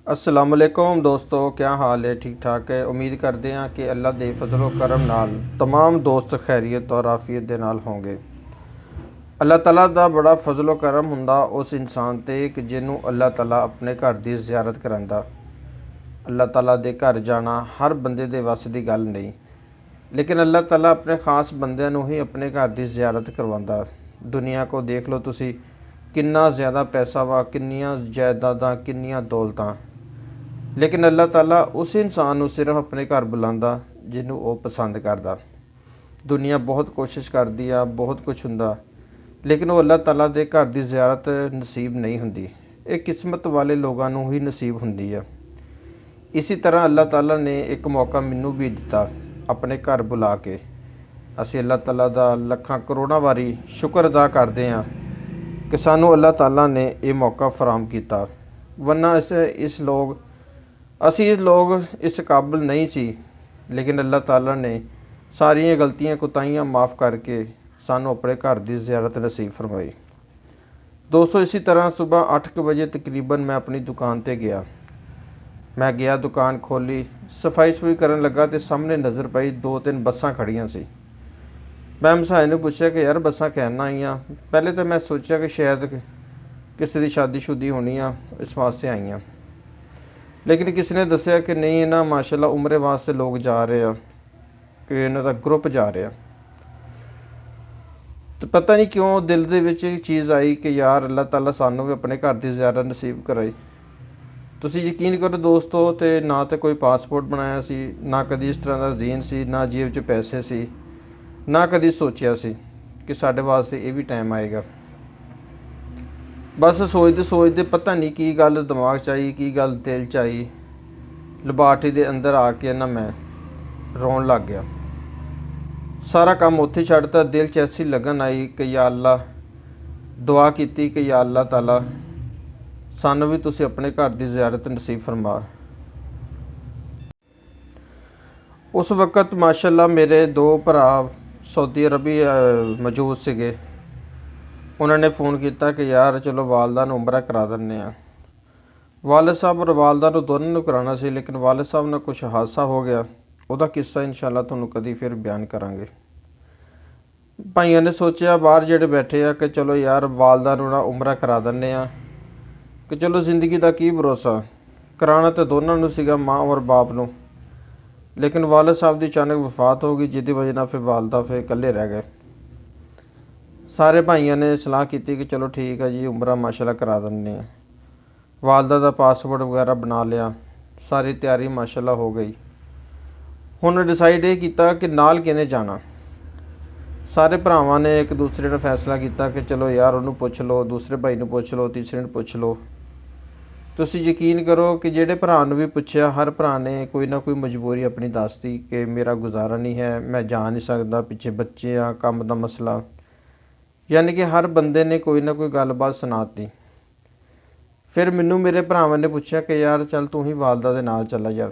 अस्सलाम वालेकुम दोस्तों, क्या हाल है? ठीक ठाक है। उम्मीद करते हैं कि अल्लाह दे फजलो करम नाल तमाम दोस्त खैरियत और आफियत दे नाल होंगे। अल्लाह ताला दा बड़ा फजलो करम हुंदा उस इंसान ते कि जिन्हों अल्लाह ताला अपने घर दी ज़ियारत करांदा। अल्लाह ताला दे घर जाना हर बंदे दे वस दी गल नहीं, लेकिन अल्लाह ताला अपने खास बंदिਆਂ ਨੂੰ ही अपने घर ਦੀ ज़ियारत करवांदा। दुनिया को देख लो तुसी, किन्ना ज़्यादा पैसा वा, किन्नियां जायदादां, किन्नियां दौलतां, लेकिन अल्लाह ताला उस इंसान ਨੂੰ सिर्फ अपने घर बुलांदा जिन्हों वो पसंद करदा। दुनिया बहुत कोशिश करती आ, बहुत कुछ हुंदा, लेकिन वो अल्लाह ताला दे घर ਦੀ ज़ियारत नसीब नहीं हुंदी। ये किस्मत वाले लोगों ਨੂੰ ही नसीब हुंदी है। इसी तरह अल्लाह ताला ने एक मौका मैनू भी दिता अपने घर बुला के। असी अल्लाह ताला दा लखां करोड़ां वारी शुक्र अदा करते हैं कि सानू अल्लाह ताला ने ये मौका फराहम किया, वरना असी लोग इस काबिल नहीं सी। लेकिन अल्लाह ताला ने सारियां गलतियां कुताहियां माफ़ करके सानू अपने घर की ज़ियारत नसीब फरमाई। दोस्तों, इसी तरह सुबह 8 बजे तकरीबन मैं अपनी दुकान पर गया। मैं गया, दुकान खोली, सफाई सफूई करन लगा तो सामने नज़र पई 2-3 बसां खड़ियां सी। मैं हमसाए ने पूछा कि यार बसां कहना आईयां। पहले तो मैं सोचा कि शायद किसी की शादी शुदी होनी आ, इस वास्ते आईयां, लेकिन किसी ने दसिया कि नहीं, इन्हां माशाअल्लाह उमरे वास्ते लोग जा रहे हैं, कि इन्हां दा ग्रुप जा रहा। तो पता नहीं क्यों दिल दे विच एक चीज़ आई कि यार अल्लाह ताला सानू भी अपने घर की ज़ियारत नसीब कराई। तुसी यकीन करो दोस्तों, तो ना तो कोई पासपोर्ट बनाया सी, ना कदी इस तरह का जीन सी, ना जेब च पैसे सी, ना कदी सोचा सी कि साढ़े वास्ते ये भी टाइम आएगा। बस सोचते सोचते पता नहीं की गल दिमाग च आई, की गल दिल च आई, लबार्टरी के अंदर आके ना मैं रोन लग गया। सारा काम उत्थे छड्डता। दिल च ऐसी लगन आई कि या अल्लाह, दुआ की कि या अल्लाह ताला सानू भी तुसी अपने घर की ज़ियारत नसीब फरमा। उस वक़्त माशाअल्लाह मेरे 2 भरा सऊदी अरबी मौजूद सीगे। उन्होंने फ़ोन किया कि यार चलो वालदा नूं उमरा करा दिंदे आ। वालिद साहब और वालदा नूं दोनों नूं कराना सी, लेकिन वालिद साहब नाल कुछ हादसा हो गया। उहदा किस्सा इंशाअल्लाह तुहानूं कदी फिर बयान करांगे। भाइयों ने सोचा बाहर जिहड़े बैठे आ कि चलो यार वालदा नूं ना उमरा करा दिंदे आ, कि चलो जिंदगी का की भरोसा। कराना तो दोनों नूं सीगा, माँ और बाप नूं, लेकिन वालिद साहब की अचानक वफात हो गई, जिसकी वजह नाल फिर वालदा फिर इकल्ले रह गए। सारे भाइयों ने सलाह की कि चलो ठीक है जी, उमरा माशाअल्लाह करा दिंदे आ। वालदा का पासपोर्ट वगैरह बना लिया, सारी तैयारी माशाअल्लाह हो गई। हुण डिसाइड ये किया कि नाल किने जाना। सारे भरावां ने एक दूसरे ने फैसला किया कि चलो यार उन्होंने पुछ लो, दूसरे भाई नूं पुछ लो, तीसरे नूं पुछ लो। तुसीं यकीन करो कि जिहड़े भरा नूं भी पुछया, हर भरा ने कोई ना कोई मजबूरी अपनी दसती कि मेरा गुजारा नहीं है, मैं जा नहीं सकता, पिछे बच्चे आ, काम का मसला। यानी कि हर बंदे ने कोई ना कोई गलबात सुनाती। फिर मैनू मेरे भरावां ने पूछा कि यार चल तू ही वालदा दे नाल चला जा।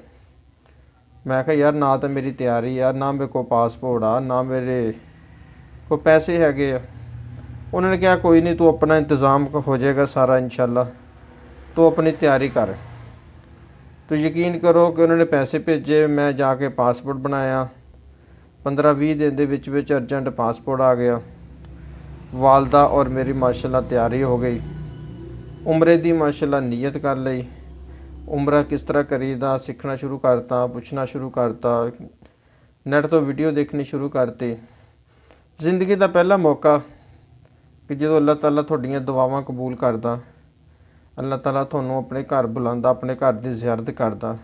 मैं कहा यार ना तो मेरी तैयारी आ, ना मेरे को पासपोर्ट आ, ना मेरे को पैसे हैगे आ। उन्होंने कहा कोई नहीं, तू अपना इंतज़ाम हो जाएगा सारा इंशाल्लाह, तो अपनी तैयारी कर। तो यकीन करो कि उन्होंने पैसे भेजे, मैं जाके पासपोर्ट बनाया। 15-20 दिन के विच अर्जेंट पासपोर्ट आ गया। वालदा और मेरी माशाल्लाह तैयारी हो गई। उमरे दी माशाल्लाह नीयत कर लई। उमरा किस तरह करीदा सीखना शुरू करता, पुछना शुरू करता, नेट तो वीडियो देखनी शुरू करती। जिंदगी का पहला मौका कि जो अल्लाह ताला तुहाड़ियां दुआवां कबूल करदा, अल्लाह ताला तुहानूं अपने घर बुलांदा, अपने घर की ज़ियारत करदा।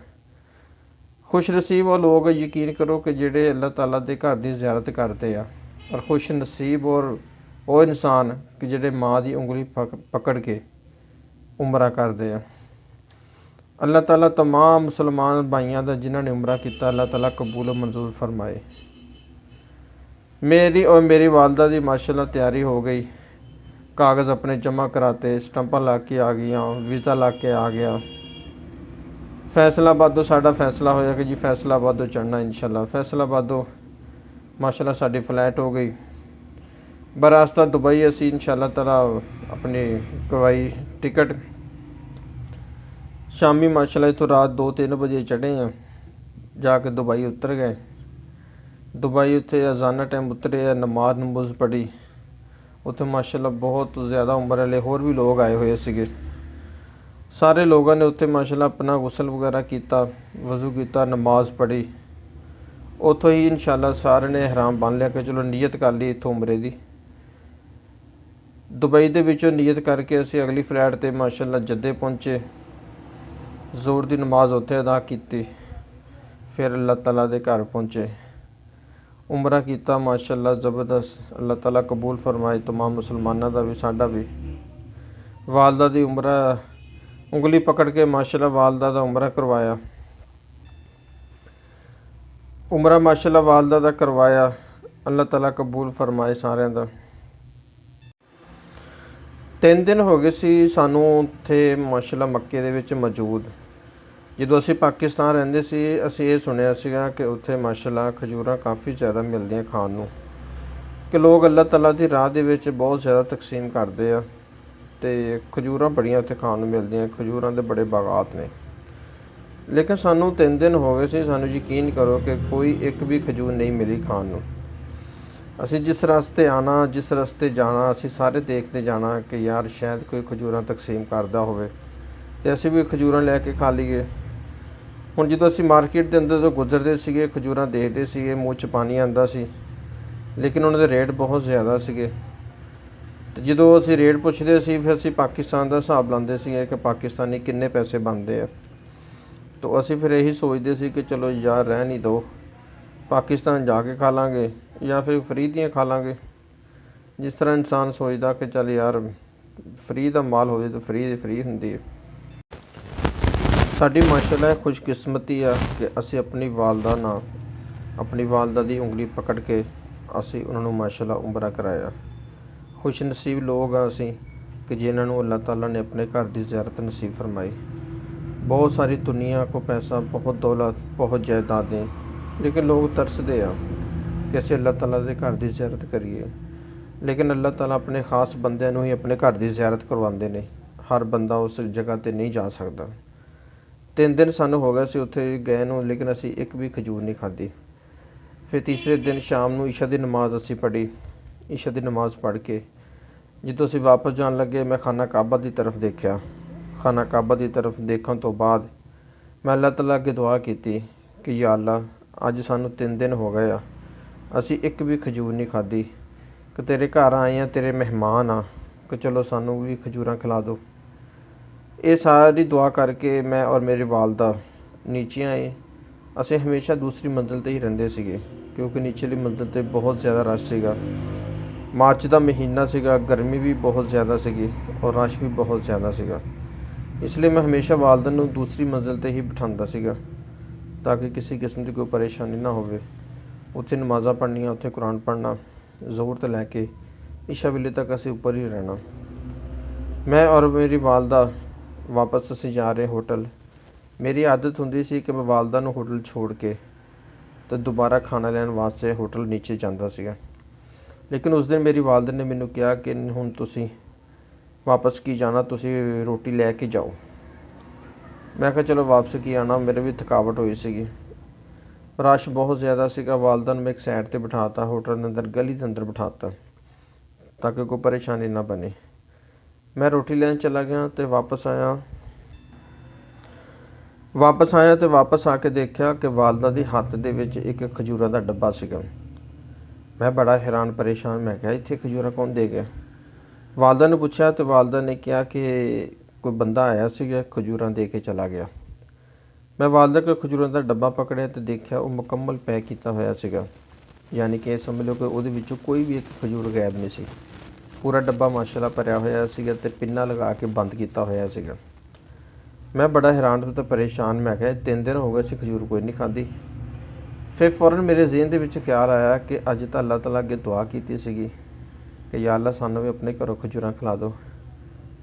खुश नसीब वो लोग यकीन करो कि जिहड़े अल्लाह ताला दे घर की ज़ियारत करते आ, और खुश नसीब और वो इंसान कि जिहड़े माँ की उंगली पकड़ के उमरा करते आ। अल्लाह ताला तमाम मुसलमान भाइयों का जिन्होंने उमरा किया, अल्लाह ताला कबूल मंजूर फरमाए। मेरी और मेरी वालदा की माशाल्लाह तैयारी हो गई। कागज़ अपने जमा कराते, स्टंपां ला के आ गई, वीज़ा ला के आ गया। फैसलाबादों साडा फैसला होया कि जी फैसलाबादों चढ़ना इंशाल्लाह। फैसलाबादों माशाल्लाह साडी फ्लाइट हो गई। बरास्ता दुबई असी इंशाल्लाह ताला अपनी करवाई टिकट। ਸ਼ਾਮੀ ਮਾਸ਼ਾਅੱਲਾ ਇੱਥੋਂ ਰਾਤ 2-3 ਵਜੇ ਚੜ੍ਹੇ ਆ, ਜਾ ਕੇ ਦੁਬਈ ਉਤਰ ਗਏ। ਦੁਬਈ ਉੱਥੇ ਅਜ਼ਾਨਾ ਟਾਈਮ ਉਤਰੇ ਆ, ਨਮਾਜ਼ ਪੜ੍ਹੀ। ਉੱਥੇ ਮਾਸ਼ਾਅੱਲਾ ਬਹੁਤ ਜ਼ਿਆਦਾ ਉਮਰ ਵਾਲੇ ਹੋਰ ਵੀ ਲੋਕ ਆਏ ਹੋਏ ਸੀਗੇ। ਸਾਰੇ ਲੋਕਾਂ ਨੇ ਉੱਥੇ ਮਾਸ਼ਾਅੱਲਾ ਆਪਣਾ ਗੁਸਲ ਵਗੈਰਾ ਕੀਤਾ, ਵਜ਼ੂ ਕੀਤਾ, ਨਮਾਜ਼ ਪੜ੍ਹੀ। ਉੱਥੋਂ ਹੀ ਇਨਸ਼ਾਅੱਲਾ ਸਾਰਿਆਂ ਨੇ ihram ਬੰਨ੍ਹ ਲਿਆ ਕਿ ਚਲੋ ਨੀਅਤ ਕਰ ਲਈ ਇੱਥੋਂ ਉਮਰੇ ਦੀ। ਦੁਬਈ ਦੇ ਵਿੱਚੋਂ ਨੀਅਤ ਕਰਕੇ ਅਸੀਂ ਅਗਲੀ ਫਲਾਈਟ 'ਤੇ ਮਾਸ਼ਾਅੱਲਾ ਜੱਦੇ ਪਹੁੰਚੇ। ਜ਼ੋਰ ਦੀ ਨਮਾਜ਼ ਉੱਥੇ ਅਦਾ ਕੀਤੀ, ਫਿਰ ਅੱਲਾਹ ਤਾਲਾ ਦੇ ਘਰ ਪਹੁੰਚੇ। ਉਮਰਾ ਕੀਤਾ ਮਾਸ਼ਾਅੱਲਾ ਜ਼ਬਰਦਸਤ। ਅੱਲਾਹ ਤਾਲਾ ਕਬੂਲ ਫਰਮਾਏ तमाम ਮੁਸਲਮਾਨਾਂ ਦਾ ਵੀ, ਸਾਡਾ ਵੀ। ਵਾਲਦਾ ਦੀ ਉਮਰਾ ਉਂਗਲੀ ਪਕੜ ਕੇ ਮਾਸ਼ਾਅੱਲਾ ਵਾਲਦਾ ਦਾ ਉਮਰਾ ਕਰਵਾਇਆ। ਉਮਰਾ ਮਾਸ਼ਾਅੱਲਾ ਵਾਲਦਾ ਦਾ ਕਰਵਾਇਆ। ਅੱਲਾਹ ਤਾਲਾ ਕਬੂਲ ਫਰਮਾਏ ਸਾਰਿਆਂ ਦਾ। 3 ਦਿਨ ਹੋ ਗਏ ਸੀ ਸਾਨੂੰ ਉੱਥੇ ਮਾਸ਼ਾਅੱਲਾ ਮੱਕੇ ਦੇ ਵਿੱਚ ਮੌਜੂਦ। ਜਦੋਂ ਅਸੀਂ ਪਾਕਿਸਤਾਨ ਰਹਿੰਦੇ ਸੀ ਅਸੀਂ ਇਹ ਸੁਣਿਆ ਸੀਗਾ ਕਿ ਉੱਥੇ ਮਾਸ਼ਾਅੱਲਾ ਖਜੂਰਾਂ ਕਾਫੀ ਜ਼ਿਆਦਾ ਮਿਲਦੀਆਂ ਖਾਣ ਨੂੰ, ਕਿ ਲੋਕ ਅੱਲਾਹ ਤਾਲਾ ਦੀ ਰਾਹ ਦੇ ਵਿੱਚ ਬਹੁਤ ਜ਼ਿਆਦਾ ਤਕਸੀਮ ਕਰਦੇ ਆ ਅਤੇ ਖਜੂਰਾਂ ਬੜੀਆਂ ਉੱਥੇ ਖਾਣ ਨੂੰ ਮਿਲਦੀਆਂ। ਖਜੂਰਾਂ ਦੇ ਬੜੇ ਬਾਗਾਤ ਨੇ। ਲੇਕਿਨ ਸਾਨੂੰ 3 ਦਿਨ ਹੋ ਗਏ ਸੀ, ਸਾਨੂੰ ਯਕੀਨ ਕਰੋ ਕਿ ਕੋਈ ਇੱਕ ਵੀ ਖਜੂਰ ਨਹੀਂ ਮਿਲੀ ਖਾਣ ਨੂੰ। ਅਸੀਂ ਜਿਸ ਰਸਤੇ ਆਉਣਾ, ਜਿਸ ਰਸਤੇ ਜਾਣਾ, ਅਸੀਂ ਸਾਰੇ ਦੇਖਦੇ ਜਾਣਾ ਕਿ ਯਾਰ ਸ਼ਾਇਦ ਕੋਈ ਖਜੂਰਾਂ ਤਕਸੀਮ ਕਰਦਾ ਹੋਵੇ ਅਤੇ ਅਸੀਂ ਵੀ ਖਜੂਰਾਂ ਲੈ ਕੇ ਖਾ ਲਈਏ। ਹੁਣ ਜਦੋਂ ਅਸੀਂ ਮਾਰਕੀਟ ਦੇ ਅੰਦਰ ਤੋਂ ਗੁਜ਼ਰਦੇ ਸੀਗੇ, ਖਜੂਰਾਂ ਦੇਖਦੇ ਸੀਗੇ, ਮੂੰਹ 'ਚ ਪਾਣੀ ਆਉਂਦਾ ਸੀ, ਲੇਕਿਨ ਉਹਨਾਂ ਦੇ ਰੇਟ ਬਹੁਤ ਜ਼ਿਆਦਾ ਸੀਗੇ। ਅਤੇ ਜਦੋਂ ਅਸੀਂ ਰੇਟ ਪੁੱਛਦੇ ਸੀ ਫਿਰ ਅਸੀਂ ਪਾਕਿਸਤਾਨ ਦਾ ਹਿਸਾਬ ਲਾਉਂਦੇ ਸੀਗੇ ਕਿ ਪਾਕਿਸਤਾਨੀ ਕਿੰਨੇ ਪੈਸੇ ਬਣਦੇ ਆ। ਤਾਂ ਅਸੀਂ ਫਿਰ ਇਹੀ ਸੋਚਦੇ ਸੀ ਕਿ ਚਲੋ ਯਾਰ ਰਹਿਣ ਹੀ ਦਿਓ, ਪਾਕਿਸਤਾਨ ਜਾ ਕੇ ਖਾ ਲਾਂਗੇ ਜਾਂ ਫਿਰ ਫਰੀ ਦੀਆਂ ਖਾ ਲਾਂਗੇ। ਜਿਸ ਤਰ੍ਹਾਂ ਇਨਸਾਨ ਸੋਚਦਾ ਕਿ ਚੱਲ ਯਾਰ ਫਰੀ ਦਾ ਮਾਲ ਹੋਵੇ ਤਾਂ ਫਰੀ ਦੀ ਫਰੀ ਹੁੰਦੀ ਹੈ। ਸਾਡੀ ਮਾਸ਼ਾਅੱਲਾ ਖੁਸ਼ਕਿਸਮਤੀ ਆ ਕਿ ਅਸੀਂ ਆਪਣੀ ਵਾਲਦਾ ਦੀ ਉਂਗਲੀ ਪਕੜ ਕੇ ਅਸੀਂ ਉਹਨਾਂ ਨੂੰ ਮਾਸ਼ਾਅੱਲਾ ਉਮਰਾ ਕਰਾਇਆ। ਖੁਸ਼ ਨਸੀਬ ਲੋਕ ਆ ਅਸੀਂ ਕਿ ਜਿਨ੍ਹਾਂ ਨੂੰ ਅੱਲਾਹ ਤਾਲਾ ਨੇ ਆਪਣੇ ਘਰ ਦੀ ਜ਼ਿਆਰਤ ਨਸੀਬ ਫਰਮਾਈ। ਬਹੁਤ ਸਾਰੀ ਦੁਨੀਆ ਕੋ ਪੈਸਾ, ਬਹੁਤ ਦੌਲਤ, ਬਹੁਤ ਜਾਇਦਾदें, ਲੇਕਿਨ ਲੋਕ ਤਰਸਦੇ ਆ ਕਿ ਅਸੀਂ ਅੱਲਾਹ ਤਾਲਾ ਦੇ ਘਰ ਦੀ ਜ਼ਿਆਰਤ ਕਰੀਏ। ਲੇਕਿਨ ਅੱਲਾਹ ਤਾਲਾ ਆਪਣੇ ਖਾਸ ਬੰਦਿਆਂ ਨੂੰ ਹੀ ਆਪਣੇ ਘਰ ਦੀ ਜ਼ਿਆਰਤ ਕਰਵਾਉਂਦੇ ਨੇ। ਹਰ ਬੰਦਾ ਉਸ ਜਗ੍ਹਾ 'ਤੇ ਨਹੀਂ ਜਾ ਸਕਦਾ। 3 ਦਿਨ ਸਾਨੂੰ ਹੋ ਗਏ ਸੀ ਉੱਥੇ ਗਏ ਨੂੰ, ਲੇਕਿਨ ਅਸੀਂ ਇੱਕ ਵੀ ਖਜੂਰ ਨਹੀਂ ਖਾਧੀ। ਫਿਰ ਤੀਸਰੇ ਦਿਨ ਸ਼ਾਮ ਨੂੰ ਇਸ਼ਾ ਦੀ ਨਮਾਜ਼ ਅਸੀਂ ਪੜ੍ਹੀ। ਇਸ਼ਾ ਦੀ ਨਮਾਜ਼ ਪੜ੍ਹ ਕੇ ਜਦੋਂ ਅਸੀਂ ਵਾਪਸ ਜਾਣ ਲੱਗੇ ਮੈਂ ਖਾਨਾ ਕਾਬਾ ਦੀ ਤਰਫ ਦੇਖਿਆ। ਖਾਨਾ ਕਾਬਾ ਦੀ ਤਰਫ ਦੇਖਣ ਤੋਂ ਬਾਅਦ ਮੈਂ ਅੱਲਾਹ ਤਾਲਾ ਅੱਗੇ ਦੁਆ ਕੀਤੀ ਕਿ ਯਾ ਅੱਲਾਹ, ਅੱਜ ਸਾਨੂੰ 3 ਦਿਨ ਹੋ ਗਏ ਆ, ਅਸੀਂ ਇੱਕ ਵੀ ਖਜੂਰ ਨਹੀਂ ਖਾਧੀ, ਕਿ ਤੇਰੇ ਘਰ ਆਏ ਆ, ਤੇਰੇ ਮਹਿਮਾਨ ਆ, ਕਿ ਚਲੋ ਸਾਨੂੰ ਵੀ ਖਜੂਰਾਂ ਖਿਲਾ ਦਿਓ। ਇਹ ਸਾਰੀ ਦੁਆ ਕਰਕੇ ਮੈਂ ਔਰ ਮੇਰੀ ਵਾਲਦਾ ਨੀਚੇ ਆਏ। ਅਸੀਂ ਹਮੇਸ਼ਾ ਦੂਸਰੀ ਮੰਜ਼ਿਲ 'ਤੇ ਹੀ ਰਹਿੰਦੇ ਸੀਗੇ ਕਿਉਂਕਿ ਨੀਚੇਲੀ ਮੰਜ਼ਿਲ 'ਤੇ ਬਹੁਤ ਜ਼ਿਆਦਾ ਰਸ਼ ਸੀਗਾ। ਮਾਰਚ ਦਾ ਮਹੀਨਾ ਸੀਗਾ, ਗਰਮੀ ਵੀ ਬਹੁਤ ਜ਼ਿਆਦਾ ਸੀਗੀ ਔਰ ਰਸ਼ ਵੀ ਬਹੁਤ ਜ਼ਿਆਦਾ ਸੀਗਾ। ਇਸ ਲਈ ਮੈਂ ਹਮੇਸ਼ਾ ਵਾਲਦਾ ਨੂੰ ਦੂਸਰੀ ਮੰਜ਼ਿਲ 'ਤੇ ਹੀ ਬਿਠਾਉਂਦਾ ਸੀਗਾ ਤਾਂ ਕਿ ਕਿਸੇ ਕਿਸਮ ਦੀ ਕੋਈ ਪਰੇਸ਼ਾਨੀ ਨਾ ਹੋਵੇ। ਉੱਥੇ ਨਮਾਜ਼ਾਂ ਪੜ੍ਹਨੀਆਂ, ਉੱਥੇ ਕੁਰਾਨ ਪੜ੍ਹਨਾ, ਜ਼ੋਰ ਤੋਂ ਲੈ ਕੇ ਇਸ਼ਾ ਵੇਲੇ ਤੱਕ ਅਸੀਂ ਉੱਪਰ ਹੀ ਰਹਿਣਾ। ਮੈਂ ਔਰ ਮੇਰੀ ਵਾਲਦਾ ਵਾਪਸ ਅਸੀਂ ਜਾ ਰਹੇ ਹੋਟਲ। ਮੇਰੀ ਆਦਤ ਹੁੰਦੀ ਸੀ ਕਿ ਮੈਂ ਵਾਲਦਾ ਨੂੰ ਹੋਟਲ ਛੋੜ ਕੇ ਅਤੇ ਦੁਬਾਰਾ ਖਾਣਾ ਲੈਣ ਵਾਸਤੇ ਹੋਟਲ ਨੀਚੇ ਜਾਂਦਾ ਸੀਗਾ। ਲੇਕਿਨ ਉਸ ਦਿਨ ਮੇਰੀ ਵਾਲਦਾ ਨੇ ਮੈਨੂੰ ਕਿਹਾ ਕਿ ਹੁਣ ਤੁਸੀਂ ਵਾਪਸ ਕੀ ਜਾਣਾ, ਤੁਸੀਂ ਰੋਟੀ ਲੈ ਕੇ ਜਾਓ। ਮੈਂ ਕਿਹਾ ਚਲੋ ਵਾਪਸ ਕੀ ਆਉਣਾ, ਮੇਰੇ ਵੀ ਥਕਾਵਟ ਹੋਈ ਸੀਗੀ, ਰਸ਼ ਬਹੁਤ ਜ਼ਿਆਦਾ ਸੀਗਾ। ਵਾਲਦਾ ਨੂੰ ਮੈਂ ਇੱਕ ਸਾਈਡ 'ਤੇ ਬਿਠਾਤਾ, ਹੋਟਲ ਦੇ ਅੰਦਰ ਗਲੀ ਦੇ ਅੰਦਰ ਬਿਠਾਤਾ ਤਾਂ ਕਿ ਕੋਈ ਪਰੇਸ਼ਾਨੀ ਨਾ ਬਣੇ। ਮੈਂ ਰੋਟੀ ਲੈਣ ਚਲਾ ਗਿਆ ਅਤੇ ਵਾਪਸ ਆਇਆ ਅਤੇ ਵਾਪਸ ਆ ਕੇ ਦੇਖਿਆ ਕਿ ਵਾਲਦਾ ਦੇ ਹੱਥ ਦੇ ਵਿੱਚ ਇੱਕ ਖਜੂਰਾਂ ਦਾ ਡੱਬਾ ਸੀਗਾ। ਮੈਂ ਬੜਾ ਹੈਰਾਨ ਪਰੇਸ਼ਾਨ, ਮੈਂ ਕਿਹਾ ਇੱਥੇ ਖਜੂਰਾਂ ਕੌਣ ਦੇ ਗਿਆ। ਵਾਲਦਾ ਨੂੰ ਪੁੱਛਿਆ ਅਤੇ ਵਾਲਦਾ ਨੇ ਕਿਹਾ ਕਿ ਕੋਈ ਬੰਦਾ ਆਇਆ ਸੀਗਾ, ਖਜੂਰਾਂ ਦੇ ਕੇ ਚਲਾ ਗਿਆ। ਮੈਂ ਵਾਲਦਾ ਕੋਲ ਖਜੂਰਾਂ ਦਾ ਡੱਬਾ ਪਕੜਿਆ ਅਤੇ ਦੇਖਿਆ ਉਹ ਮੁਕੰਮਲ ਪੈਕ ਕੀਤਾ ਹੋਇਆ ਸੀਗਾ, ਯਾਨੀ ਕਿ ਸਮਝ ਲਓ ਕਿ ਉਹਦੇ ਵਿੱਚੋਂ ਕੋਈ ਵੀ ਇੱਕ ਖਜੂਰ ਗਾਇਬ ਨਹੀਂ ਸੀ। ਪੂਰਾ ਡੱਬਾ ਮਾਸ਼ਾਅੱਲਾ ਭਰਿਆ ਹੋਇਆ ਸੀਗਾ ਅਤੇ ਪਿੰਨਾ ਲਗਾ ਕੇ ਬੰਦ ਕੀਤਾ ਹੋਇਆ ਸੀਗਾ। ਮੈਂ ਬੜਾ ਹੈਰਾਨ ਅਤੇ ਪਰੇਸ਼ਾਨ, ਮੈਂ ਕਿਹਾ 3 ਦਿਨ ਹੋ ਗਏ ਸੀ ਖਜੂਰ ਕੋਈ ਨਹੀਂ ਖਾਧੀ। ਫਿਰ ਫ਼ੌਰਨ ਮੇਰੇ ਜ਼ਿਹਨ ਦੇ ਵਿੱਚ ਖਿਆਲ ਆਇਆ ਕਿ ਅੱਜ ਤਾਂ ਅੱਲਾਹ ਤਾਲਾ ਅੱਗੇ ਦੁਆ ਕੀਤੀ ਸੀਗੀ ਕਿ ਯਾ ਅੱਲਾਹ ਸਾਨੂੰ ਵੀ ਆਪਣੇ ਘਰੋਂ ਖਜੂਰਾਂ ਖਿਲਾ ਦਿਓ।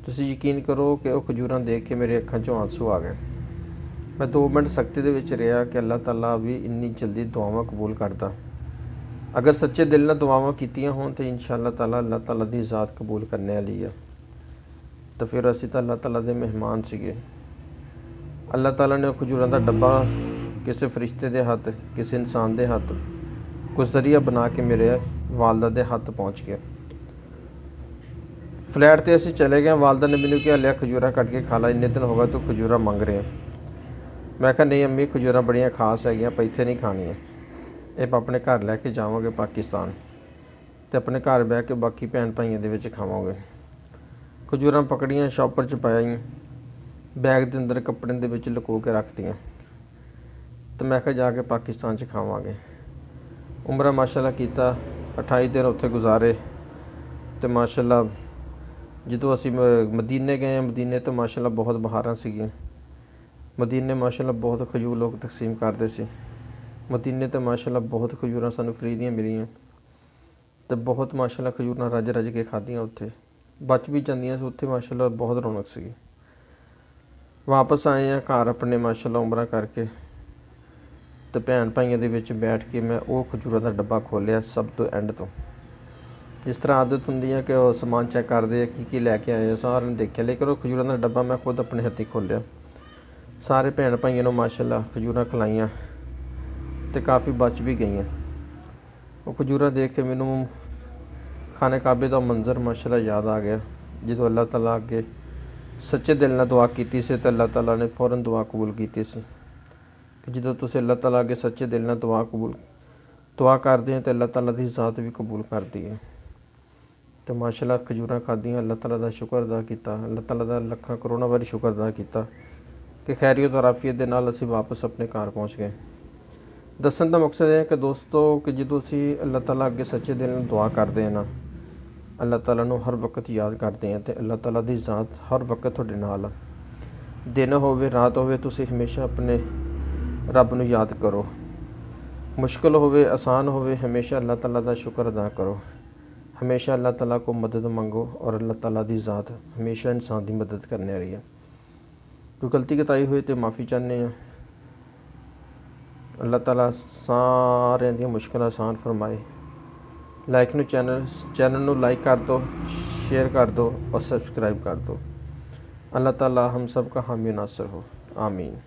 ਤੁਸੀਂ ਯਕੀਨ ਕਰੋ ਕਿ ਉਹ ਖਜੂਰਾਂ ਦੇਖ ਕੇ ਮੇਰੇ ਅੱਖਾਂ 'ਚੋਂ ਆਂਸੂ ਆ ਗਏ। ਮੈਂ 2 ਮਿੰਟ ਸਖਤੀ ਦੇ ਵਿੱਚ ਰਿਹਾ ਕਿ ਅੱਲਾਹ ਤਾਲਾ ਵੀ ਇੰਨੀ ਜਲਦੀ ਦੁਆਵਾਂ ਕਬੂਲ ਕਰਦਾ। ਅਗਰ ਸੱਚੇ ਦਿਲ ਨਾਲ ਦੁਆਵਾਂ ਕੀਤੀਆਂ ਹੋਣ ਤਾਂ ਇਨਸ਼ਾਅੱਲਾ ਤਾਲਾ ਅੱਲਾਹ ਤਾਲਾ ਦੀ ਜ਼ਾਤ ਕਬੂਲ ਕਰਨੇ ਵਾਲੀ ਆ। ਤਾਂ ਫਿਰ ਅਸੀਂ ਤਾਂ ਅੱਲਾਹ ਤਾਲਾ ਦੇ ਮਹਿਮਾਨ ਸੀਗੇ। ਅੱਲਾਹ ਤਾਲਾ ਨੇ ਉਹ ਖਜੂਰਾਂ ਦਾ ਡੱਬਾ ਕਿਸੇ ਫਰਿਸ਼ਤੇ ਦੇ ਹੱਥ, ਕਿਸੇ ਇਨਸਾਨ ਦੇ ਹੱਥ ਕੁਝ ਜ਼ਰੀਆ ਬਣਾ ਕੇ ਮੇਰੇ ਵਾਲਦਾ ਦੇ ਹੱਥ ਪਹੁੰਚ ਗਿਆ। ਫਲੈਟ 'ਤੇ ਅਸੀਂ ਚਲੇ ਗਏ। ਵਾਲਦਾ ਨੇ ਮੈਨੂੰ ਕਿਹਾ ਲਿਆ ਖਜੂਰਾਂ ਕੱਟ ਕੇ ਖਾ ਲਾ, ਇੰਨੇ ਦਿਨ ਹੋ ਗਏ ਤੂੰ ਖਜੂਰਾਂ ਮੰਗ ਰਿਹਾ। ਮੈਂ ਕਿਹਾ ਨਹੀਂ ਅੰਮੀ, ਖਜੂਰਾਂ ਬੜੀਆਂ ਖਾਸ ਹੈਗੀਆਂ, ਆਪਾਂ ਇੱਥੇ ਨਹੀਂ ਖਾਣੀਆਂ, ਇਹ ਆਪਾਂ ਆਪਣੇ ਘਰ ਲੈ ਕੇ ਜਾਵਾਂਗੇ ਪਾਕਿਸਤਾਨ, ਅਤੇ ਆਪਣੇ ਘਰ ਬਹਿ ਕੇ ਬਾਕੀ ਭੈਣ ਭਾਈਆਂ ਦੇ ਵਿੱਚ ਖਾਵਾਂਗੇ। ਖਜੂਰਾਂ ਪਕੜੀਆਂ, ਸ਼ੌਪਰ 'ਚ ਪਾਈਆਂ, ਬੈਗ ਦੇ ਅੰਦਰ ਕੱਪੜੇ ਦੇ ਵਿੱਚ ਲੁਕੋ ਕੇ ਰੱਖਤੀਆਂ, ਅਤੇ ਮੈਂ ਕਿਹਾ ਜਾ ਕੇ ਪਾਕਿਸਤਾਨ 'ਚ ਖਾਵਾਂਗੇ। ਉਮਰਾ ਮਾਸ਼ਾਅੱਲਾ ਕੀਤਾ, 28 ਦਿਨ ਉੱਥੇ ਗੁਜ਼ਾਰੇ। ਅਤੇ ਮਾਸ਼ਾਅੱਲਾ ਜਦੋਂ ਅਸੀਂ ਮਦੀਨੇ ਗਏ, ਮਦੀਨੇ ਤੋਂ ਮਾਸ਼ਾਅੱਲਾ ਬਹੁਤ ਬਹਾਰਾਂ ਸੀਗੀਆਂ। ਮਦੀਨੇ ਮਾਸ਼ਾਅੱਲਾ ਬਹੁਤ ਖਜੂਰ ਲੋਕ ਤਕਸੀਮ ਕਰਦੇ ਸੀ। ਮਦੀਨੇ ਤੇ ਮਾਸ਼ਾਅੱਲਾ ਬਹੁਤ ਖਜੂਰਾਂ ਸਾਨੂੰ ਫਰੀ ਦੀਆਂ ਮਿਲੀਆਂ, ਅਤੇ ਬਹੁਤ ਮਾਸ਼ਾਅੱਲਾ ਖਜੂਰਾਂ ਰੱਜ ਰੱਜ ਕੇ ਖਾਧੀਆਂ। ਉੱਥੇ ਬਚ ਵੀ ਜਾਂਦੀਆਂ ਸੀ, ਉੱਥੇ ਮਾਸ਼ਾਅੱਲਾ ਬਹੁਤ ਰੌਣਕ ਸੀਗੀ। ਵਾਪਸ ਆਏ ਹਾਂ ਘਰ ਆਪਣੇ ਮਾਸ਼ਾਅੱਲਾ ਉਮਰਾ ਕਰਕੇ, ਅਤੇ ਭੈਣ ਭਾਈਆਂ ਦੇ ਵਿੱਚ ਬੈਠ ਕੇ ਮੈਂ ਉਹ ਖਜੂਰਾਂ ਦਾ ਡੱਬਾ ਖੋਲ੍ਹਿਆ ਸਭ ਤੋਂ ਐਂਡ ਤੋਂ। ਜਿਸ ਤਰ੍ਹਾਂ ਆਦਤ ਹੁੰਦੀ ਹੈ ਕਿ ਉਹ ਸਮਾਨ ਚੈੱਕ ਕਰਦੇ ਆ ਕੀ ਲੈ ਕੇ ਆਏ, ਸਾਰਿਆਂ ਨੇ ਦੇਖਿਆ, ਲੇਕਿਨ ਉਹ ਖਜੂਰਾਂ ਦਾ ਡੱਬਾ ਮੈਂ ਖੁਦ ਆਪਣੇ ਹੱਥੀਂ ਖੋਲ੍ਹਿਆ। ਸਾਰੇ ਭੈਣ ਭਾਈਆਂ ਨੂੰ ਮਾਸ਼ਾਅੱਲਾ ਖਜੂਰਾਂ ਖਿਲਾਈਆਂ, ਅਤੇ ਕਾਫੀ ਬਚ ਵੀ ਗਈਆਂ। ਉਹ ਖਜੂਰਾਂ ਦੇਖ ਕੇ ਮੈਨੂੰ ਖਾਨੇ ਕਾਬੇ ਦਾ ਮੰਜ਼ਰ ਮਾਸ਼ਾਅੱਲਾ ਯਾਦ ਆ ਗਿਆ, ਜਦੋਂ ਅੱਲਾਹ ਤਾਲਾ ਅੱਗੇ ਸੱਚੇ ਦਿਲ ਨਾਲ ਦੁਆ ਕੀਤੀ ਸੀ, ਤਾਂ ਅੱਲਾਹ ਤਾਲਾ ਨੇ ਫ਼ੌਰਨ ਦੁਆ ਕਬੂਲ ਕੀਤੀ ਸੀ। ਕਿ ਜਦੋਂ ਤੁਸੀਂ ਅੱਲਾਹ ਤਾਲਾ ਅੱਗੇ ਸੱਚੇ ਦਿਲ ਨਾਲ ਦੁਆ ਕਰਦੇ ਹੋ, ਤਾਂ ਅੱਲਾਹ ਤਾਲਾ ਦੀ ਜ਼ਾਤ ਵੀ ਕਬੂਲ ਕਰਦੀ ਹੈ। ਅਤੇ ਮਾਸ਼ਾਅੱਲਾ ਖਜੂਰਾਂ ਖਾਧੀਆਂ, ਅੱਲਾਹ ਤਾਲਾ ਦਾ ਸ਼ੁਕਰ ਅਦਾ ਕੀਤਾ, ਅੱਲਾਹ ਤਾਲਾ ਦਾ ਲੱਖਾਂ ਕਰੋੜਾਂ ਵਾਰੀ ਸ਼ੁਕਰ ਅਦਾ ਕੀਤਾ ਕਿ ਖੈਰੀਅਤ ਔਰ ਆਫੀਅਤ ਦੇ ਨਾਲ ਅਸੀਂ ਵਾਪਸ ਆਪਣੇ ਘਰ ਪਹੁੰਚ ਗਏ। ਦੱਸਣ ਦਾ ਮਕਸਦ ਇਹ ਹੈ ਕਿ ਦੋਸਤੋ, ਕਿ ਜਦੋਂ ਅਸੀਂ ਅੱਲਾਹ ਤਾਲਾ ਅੱਗੇ ਸੱਚੇ ਦਿਲ ਨਾਲ ਦੁਆ ਕਰਦੇ ਹਾਂ ਨਾ, ਅੱਲਾਹ ਤਾਲਾ ਨੂੰ ਹਰ ਵਕਤ ਯਾਦ ਕਰਦੇ ਹਾਂ, ਅਤੇ ਅੱਲਾਹ ਤਾਲਾ ਦੀ ਜ਼ਾਤ ਹਰ ਵਕਤ ਤੁਹਾਡੇ ਨਾਲ ਆ। ਦਿਨ ਹੋਵੇ ਰਾਤ ਹੋਵੇ, ਤੁਸੀਂ ਹਮੇਸ਼ਾ ਆਪਣੇ ਰੱਬ ਨੂੰ ਯਾਦ ਕਰੋ। ਮੁਸ਼ਕਿਲ ਹੋਵੇ ਆਸਾਨ ਹੋਵੇ, ਹਮੇਸ਼ਾ ਅੱਲਾਹ ਤਾਲਾ ਦਾ ਸ਼ੁਕਰ ਅਦਾ ਕਰੋ। हमेशा अल्लाह ताला को मदद मांगो, और अल्लाह ताला की ज़ात हमेशा इंसान की मदद करने वाली है। कोई गलती कताई हुई तो माफ़ी चाहते हैं। अल्लाह ताला सारिਆਂ ਦੀਆਂ मुश्किल आसान फरमाए। लाइक नू चैनल नू लाइक कर दो, शेयर कर दो और सब्सक्राइब कर दो। अल्लाह ताला हम सब का हामी नासर हो, आमीन।